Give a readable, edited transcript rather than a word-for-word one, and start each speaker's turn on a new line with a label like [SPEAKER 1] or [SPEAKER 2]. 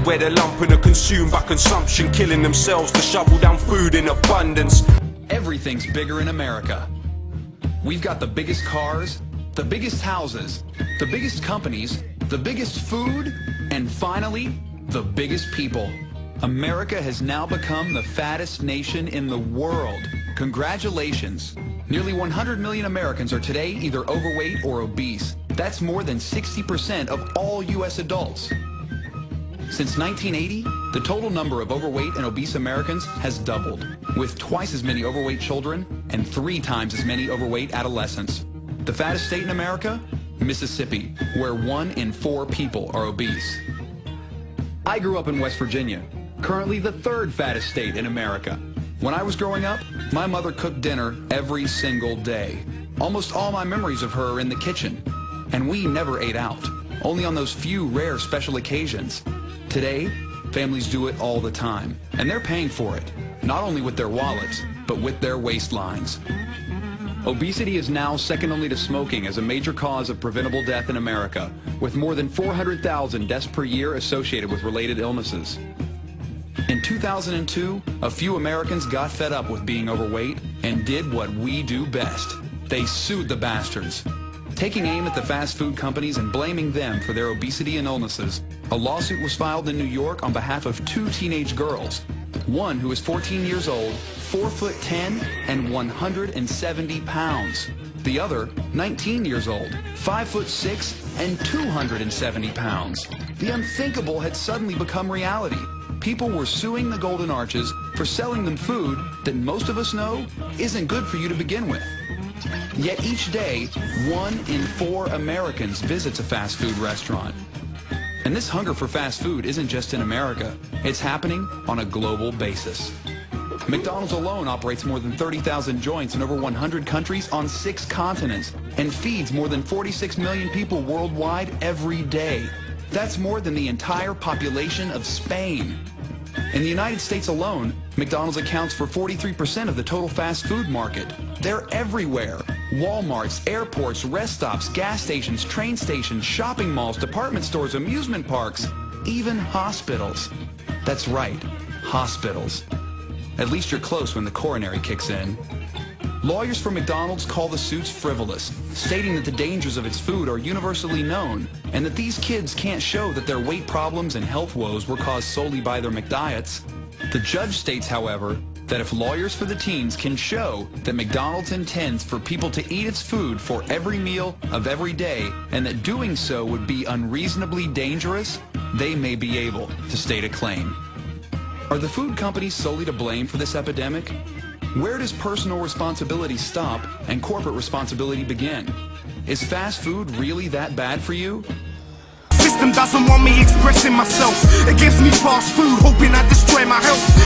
[SPEAKER 1] where they're lumping are consumed by consumption, killing themselves to shovel down food in abundance.
[SPEAKER 2] Everything's bigger in America. We've got the biggest cars, the biggest houses, the biggest companies, the biggest food, and finally, the biggest people. America has now become the fattest nation in the world. Congratulations. Nearly 100 million Americans are today either overweight or obese. That's more than 60% of all U.S. adults. Since 1980, the total number of overweight and obese Americans has doubled, with twice as many overweight children and 3 times as many overweight adolescents. The fattest state in America? Mississippi, where 1 in 4 people are obese. I grew up in West Virginia, currently the 3rd fattest state in America. When I was growing up, my mother cooked dinner every single day. Almost all my memories of her are in the kitchen, and we never ate out, only on those few rare special occasions. Today, families do it all the time, and they're paying for it, not only with their wallets, but with their waistlines. Obesity is now second only to smoking as a major cause of preventable death in America, with more than 400,000 deaths per year associated with related illnesses. In 2002, a few Americans got fed up with being overweight and did what we do best. They sued the bastards. Taking aim at the fast food companies and blaming them for their obesity and illnesses, a lawsuit was filed in New York on behalf of 2 teenage girls. One who is 14 years old, 4'10", and 170 pounds. The other, 19 years old, 5'6", and 270 pounds. The unthinkable had suddenly become reality. People were suing the Golden Arches for selling them food that most of us know isn't good for you to begin with. Yet each day, 1 in 4 Americans visits a fast food restaurant. And this hunger for fast food isn't just in America, it's happening on a global basis. McDonald's alone operates more than 30,000 joints in over 100 countries on 6 continents and feeds more than 46 million people worldwide every day. That's more than the entire population of Spain. In the United States alone, McDonald's accounts for 43% of the total fast food market. They're everywhere. Walmarts, airports, rest stops, gas stations, train stations, shopping malls, department stores, amusement parks, even hospitals. That's right, hospitals. At least you're close when the coronary kicks in. Lawyers for McDonald's call the suits frivolous, stating that the dangers of its food are universally known and that these kids can't show that their weight problems and health woes were caused solely by their McDiets. The judge states, however, that if lawyers for the teens can show that McDonald's intends for people to eat its food for every meal of every day and that doing so would be unreasonably dangerous, they may be able to state a claim. Are the food companies solely to blame for this epidemic? Where does personal responsibility stop and corporate responsibility begin? Is fast food really that bad for you?
[SPEAKER 3] System doesn't want me expressing myself. It gives me fast food, hoping I destroy my health.